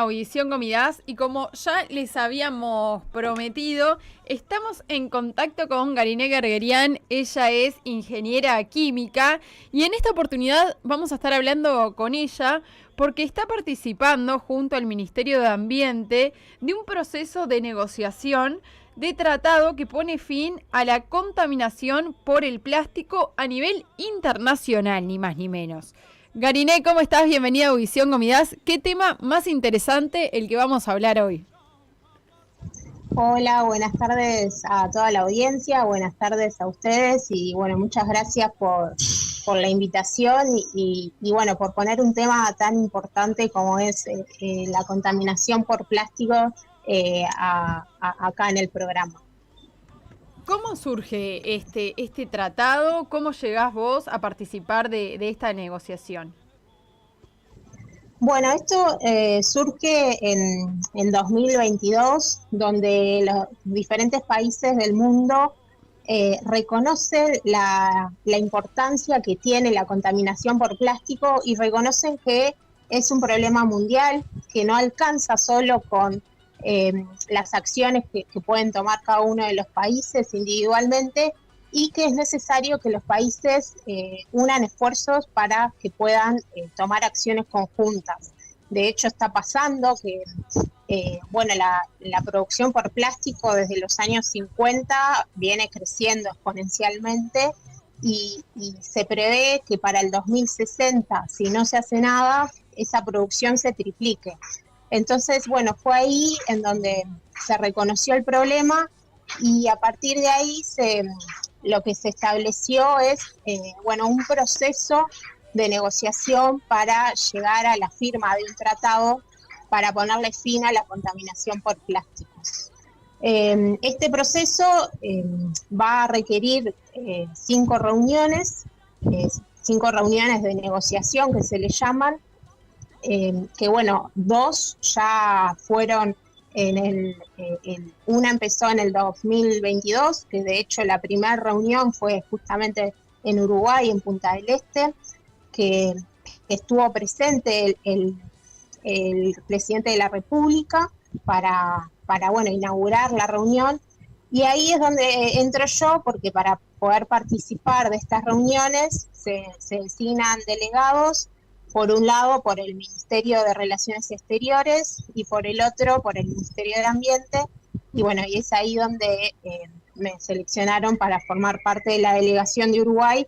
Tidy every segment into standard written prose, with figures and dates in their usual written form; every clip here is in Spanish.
Audición Comidas y como ya les habíamos prometido, estamos en contacto con Gariné Gergerian. Ella es ingeniera química y en esta oportunidad vamos a estar hablando con ella porque está participando junto al Ministerio de Ambiente de un proceso de negociación de tratado que pone fin a la contaminación por el plástico a nivel internacional, ni más ni menos. Gariné, ¿cómo estás? Bienvenida a Audición Comidas. ¿Qué tema más interesante el que vamos a hablar hoy? Hola, buenas tardes a toda la audiencia, buenas tardes a ustedes y bueno, muchas gracias por la invitación y bueno, por poner un tema tan importante como es la contaminación por plástico acá en el programa. ¿Cómo surge este tratado? ¿Cómo llegás vos a participar de esta negociación? Bueno, esto surge en 2022, donde los diferentes países del mundo reconocen la importancia que tiene la contaminación por plástico y reconocen que es un problema mundial, que no alcanza solo con las acciones que pueden tomar cada uno de los países individualmente, y que es necesario que los países unan esfuerzos para que puedan tomar acciones conjuntas. De hecho, está pasando que bueno, la producción por plástico desde los años 50 viene creciendo exponencialmente y se prevé que para el 2060, si no se hace nada, esa producción se triplique. Entonces, bueno, fue ahí en donde se reconoció el problema y a partir de ahí lo que se estableció es bueno, un proceso de negociación para llegar a la firma de un tratado para ponerle fin a la contaminación por plásticos. Este proceso va a requerir 5 reuniones de negociación que se le llaman, que bueno, 2 ya fueron una empezó en el 2022, que de hecho la primera reunión fue justamente en Uruguay, en Punta del Este, que estuvo presente el presidente de la República para bueno, inaugurar la reunión. Y ahí es donde entro yo, porque para poder participar de estas reuniones se designan delegados, por un lado por el Ministerio de Relaciones Exteriores y por el otro por el Ministerio de Ambiente. Y bueno, y es ahí donde me seleccionaron para formar parte de la delegación de Uruguay,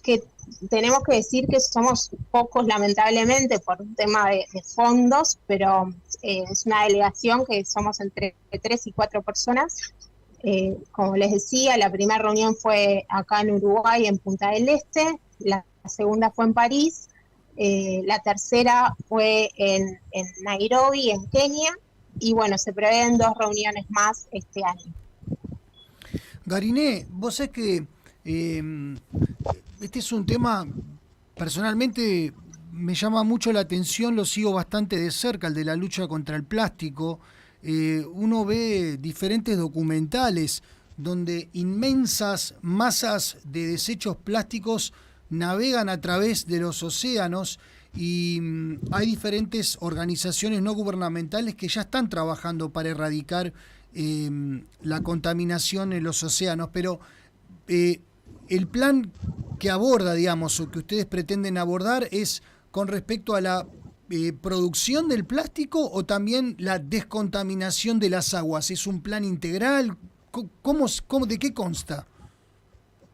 que tenemos que decir que somos pocos lamentablemente por un tema de fondos, pero es una delegación que somos entre 3 y 4 personas. Como les decía, la primera reunión fue acá en Uruguay, en Punta del Este, la segunda fue en París, la tercera fue en Nairobi, en Kenia, y bueno, se prevén 2 reuniones más este año. Gariné, vos sabés que este es un tema, personalmente me llama mucho la atención, lo sigo bastante de cerca, el de la lucha contra el plástico. Uno ve diferentes documentales donde inmensas masas de desechos plásticos navegan a través de los océanos y hay diferentes organizaciones no gubernamentales que ya están trabajando para erradicar la contaminación en los océanos, pero el plan que aborda, digamos, o que ustedes pretenden abordar es con respecto a la producción del plástico o también la descontaminación de las aguas. ¿Es un plan integral? ¿De qué consta?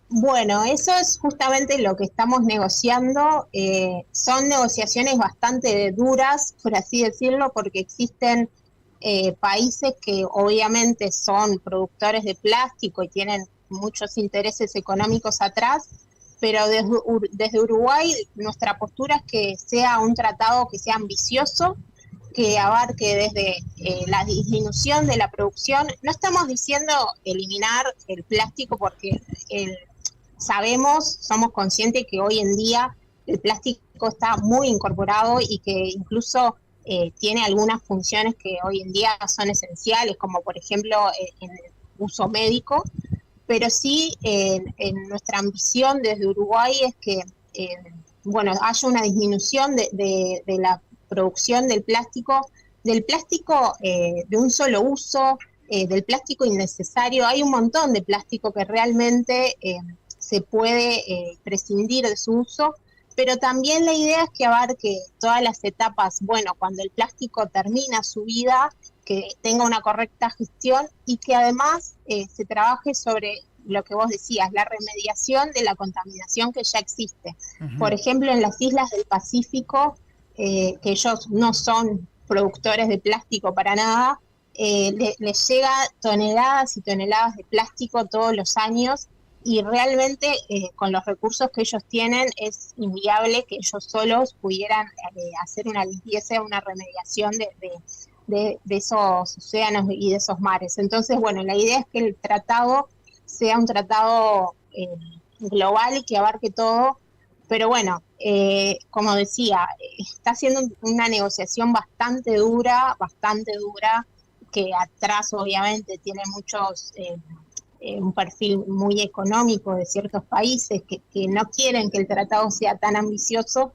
Bueno, eso es justamente lo que estamos negociando. Son negociaciones bastante duras, por así decirlo, porque existen países que obviamente son productores de plástico y tienen muchos intereses económicos atrás, pero desde Uruguay nuestra postura es que sea un tratado que sea ambicioso, que abarque desde la disminución de la producción. No estamos diciendo eliminar el plástico porque somos conscientes que hoy en día el plástico está muy incorporado y que incluso tiene algunas funciones que hoy en día son esenciales, como por ejemplo en el uso médico, pero sí en nuestra ambición desde Uruguay es que bueno, haya una disminución de la producción del plástico del plástico de un solo uso, del plástico innecesario. Hay un montón de plástico que realmente se puede prescindir de su uso, pero también la idea es que abarque todas las etapas, bueno, cuando el plástico termina su vida, que tenga una correcta gestión y que además se trabaje sobre lo que vos decías, la remediación de la contaminación que ya existe. Ujú. Por ejemplo, en las islas del Pacífico, que ellos no son productores de plástico para nada, les llega toneladas y toneladas de plástico todos los años y realmente con los recursos que ellos tienen es inviable que ellos solos pudieran hacer una limpieza, una remediación de esos océanos y de esos mares. Entonces, bueno, la idea es que el tratado sea un tratado global y que abarque todo, pero bueno, como decía, está siendo una negociación bastante dura, que atrás obviamente tiene muchos, un perfil muy económico de ciertos países que no quieren que el tratado sea tan ambicioso.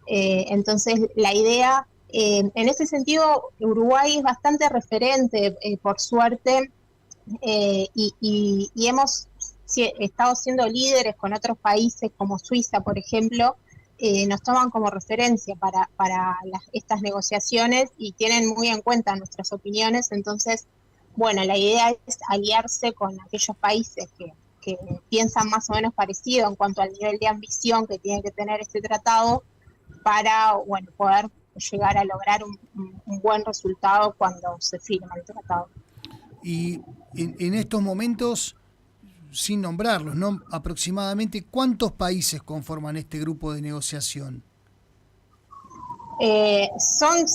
Entonces la idea, en ese sentido, Uruguay es bastante referente, por suerte, y hemos estado siendo líderes con otros países como Suiza, por ejemplo, nos toman como referencia para estas negociaciones y tienen muy en cuenta nuestras opiniones. Entonces, bueno, la idea es aliarse con aquellos países que piensan más o menos parecido en cuanto al nivel de ambición que tiene que tener este tratado para, bueno, poder llegar a lograr un buen resultado cuando se firma el tratado. Y en estos momentos, sin nombrarlos, ¿no? Aproximadamente, ¿cuántos países conforman este grupo de negociación? Son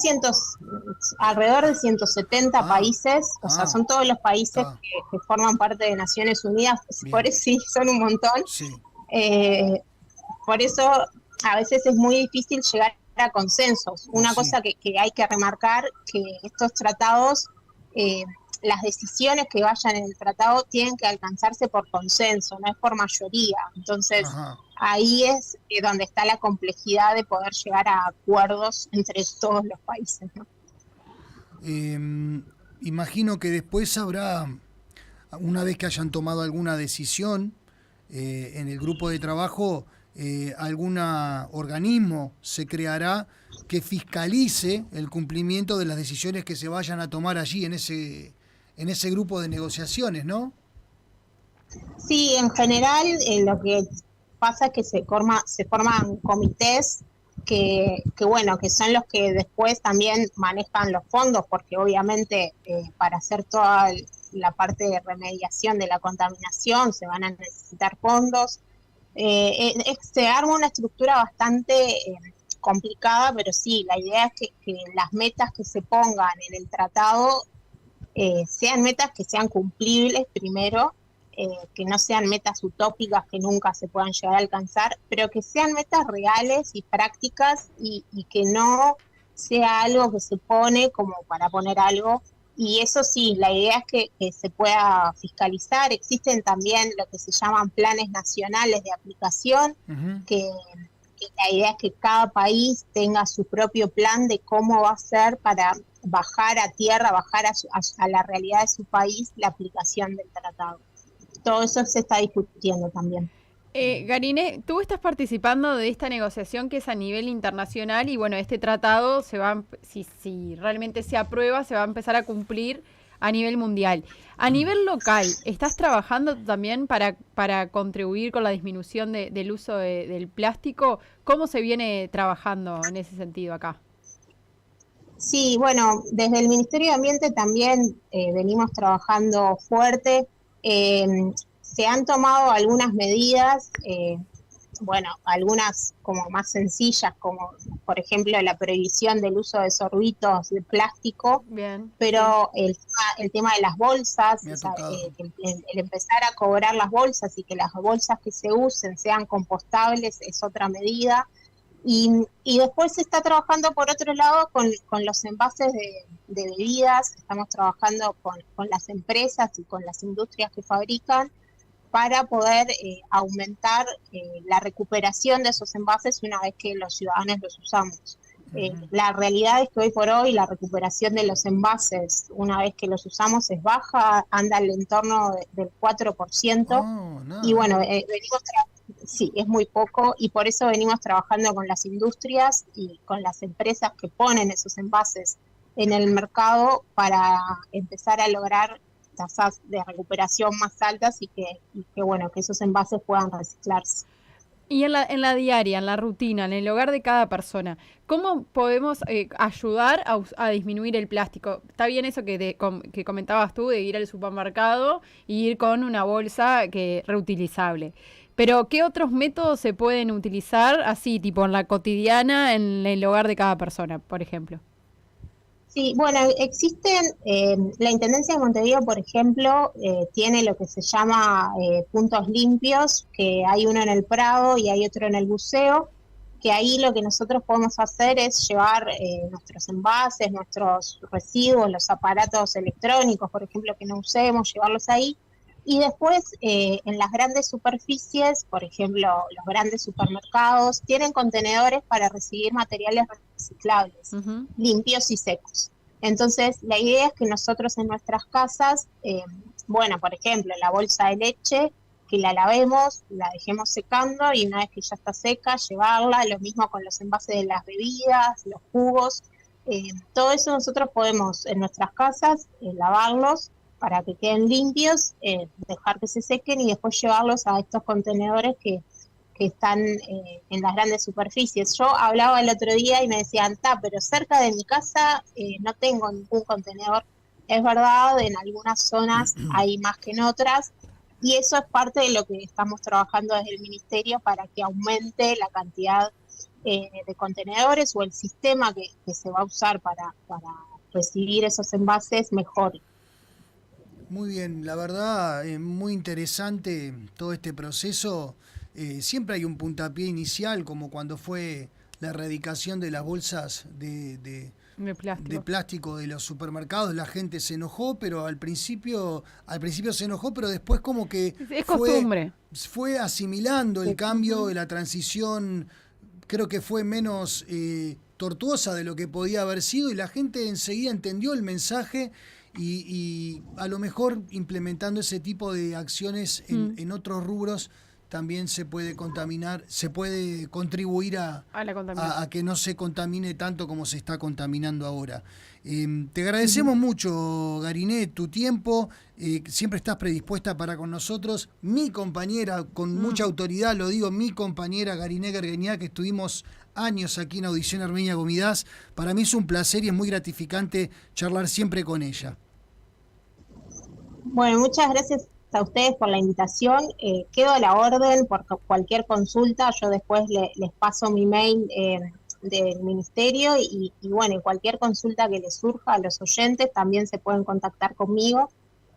alrededor de 170 países, o sea, son todos los países que forman parte de Naciones Unidas, por eso sí, son un montón. Sí. Por eso a veces es muy difícil llegar a consensos. Una cosa que hay que remarcar, que estos tratados, las decisiones que vayan en el tratado tienen que alcanzarse por consenso, no es por mayoría. Entonces, ahí es donde está la complejidad de poder llegar a acuerdos entre todos los países, ¿no? Imagino que después habrá, una vez que hayan tomado alguna decisión en el grupo de trabajo, algún organismo se creará que fiscalice el cumplimiento de las decisiones que se vayan a tomar allí en ese grupo de negociaciones, ¿no? Sí, en general lo que pasa es que se forman comités bueno, que son los que después también manejan los fondos, porque obviamente para hacer toda la parte de remediación de la contaminación se van a necesitar fondos. Se arma una estructura bastante complicada, pero sí, la idea es que las metas que se pongan en el tratado sean metas que sean cumplibles primero, que no sean metas utópicas que nunca se puedan llegar a alcanzar, pero que sean metas reales y prácticas y que no sea algo que se pone como para poner algo. Y eso sí, la idea es que se pueda fiscalizar. Existen también lo que se llaman planes nacionales de aplicación, que la idea es que cada país tenga su propio plan de cómo va a ser para bajar a tierra, bajar a la realidad de su país la aplicación del tratado. Todo eso se está discutiendo también. Garine, tú estás participando de esta negociación que es a nivel internacional y bueno, este tratado si realmente se aprueba, se va a empezar a cumplir a nivel mundial. A nivel local, ¿estás trabajando también para contribuir con la disminución del uso del plástico? ¿Cómo se viene trabajando en ese sentido acá? Sí, bueno, desde el Ministerio de Ambiente también venimos trabajando fuerte. Se han tomado algunas medidas, bueno, algunas como más sencillas, como por ejemplo la prohibición del uso de sorbitos de plástico. Bien, pero el tema de las bolsas, el empezar a cobrar las bolsas y que las bolsas que se usen sean compostables es otra medida. Y después se está trabajando por otro lado con los envases de bebidas, estamos trabajando con las empresas y con las industrias que fabrican para poder aumentar la recuperación de esos envases una vez que los ciudadanos los usamos. La realidad es que hoy por hoy la recuperación de los envases, una vez que los usamos, es baja, anda al entorno del 4%. Oh, nada. Y bueno, sí, es muy poco, y por eso venimos trabajando con las industrias y con las empresas que ponen esos envases en el mercado para empezar a lograr tasas de recuperación más altas y que bueno, que esos envases puedan reciclarse. Y en la diaria, en la rutina, en el hogar de cada persona, ¿cómo podemos ayudar a disminuir el plástico? Está bien eso que comentabas tú, de ir al supermercado y ir con una bolsa reutilizable. Pero, ¿qué otros métodos se pueden utilizar así, tipo en la cotidiana, en el hogar de cada persona, por ejemplo? Sí, bueno, existen, la Intendencia de Montevideo, por ejemplo, tiene lo que se llama puntos limpios, que hay uno en el Prado y hay otro en el Buceo, que ahí lo que nosotros podemos hacer es llevar nuestros envases, nuestros residuos, los aparatos electrónicos, por ejemplo, que no usemos, llevarlos ahí. Y después, en las grandes superficies, por ejemplo, los grandes supermercados, tienen contenedores para recibir materiales reciclables, Uh-huh. limpios y secos. Entonces, la idea es que nosotros en nuestras casas, bueno, por ejemplo, la bolsa de leche, que la lavemos, la dejemos secando y una vez que ya está seca, llevarla, lo mismo con los envases de las bebidas, los jugos, todo eso nosotros podemos en nuestras casas lavarlos para que queden limpios, dejar que se sequen y después llevarlos a estos contenedores que están en las grandes superficies. Yo hablaba el otro día y me decían, pero cerca de mi casa no tengo ningún contenedor. Es verdad, en algunas zonas hay más que en otras, y eso es parte de lo que estamos trabajando desde el Ministerio para que aumente la cantidad de contenedores o el sistema que se va a usar para recibir esos envases mejor. Muy bien, la verdad, muy interesante todo este proceso. Siempre hay un puntapié inicial, como cuando fue la erradicación de las bolsas de plástico de los supermercados. La gente se enojó, pero al principio se enojó, pero después como que Es costumbre. fue asimilando el cambio de la transición. Creo que fue menos tortuosa de lo que podía haber sido y la gente enseguida entendió el mensaje y a lo mejor implementando ese tipo de acciones en otros rubros también se puede contribuir a que no se contamine tanto como se está contaminando ahora. Te agradecemos mucho, Gariné, tu tiempo. Siempre estás predispuesta para con nosotros. Mi compañera, con mucha autoridad lo digo, mi compañera Gariné Guergueñá, que estuvimos años aquí en Audición Armenia Gomidas. Para mí es un placer y es muy gratificante charlar siempre con ella. Bueno, muchas gracias a ustedes por la invitación. Quedo a la orden por cualquier consulta. Yo después les paso mi mail del ministerio y bueno, cualquier consulta que les surja a los oyentes también se pueden contactar conmigo.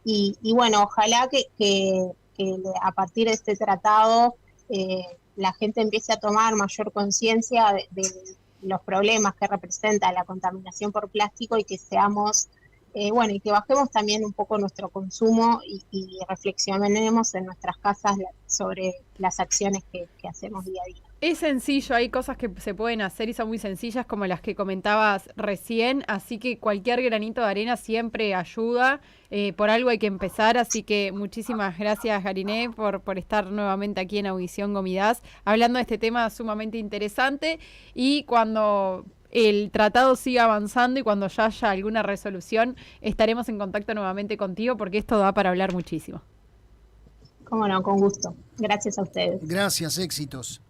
Y bueno, ojalá que a partir de este tratado la gente empiece a tomar mayor conciencia de los problemas que representa la contaminación por plástico y que seamos bueno, y que bajemos también un poco nuestro consumo y reflexionemos en nuestras casas sobre las acciones que hacemos día a día. Es sencillo, hay cosas que se pueden hacer y son muy sencillas como las que comentabas recién, así que cualquier granito de arena siempre ayuda, por algo hay que empezar, así que muchísimas gracias Gariné por estar nuevamente aquí en Audición Gomidas, hablando de este tema sumamente interesante y cuando el tratado siga avanzando y cuando ya haya alguna resolución estaremos en contacto nuevamente contigo porque esto da para hablar muchísimo. Cómo no, con gusto. Gracias a ustedes. Gracias, éxitos.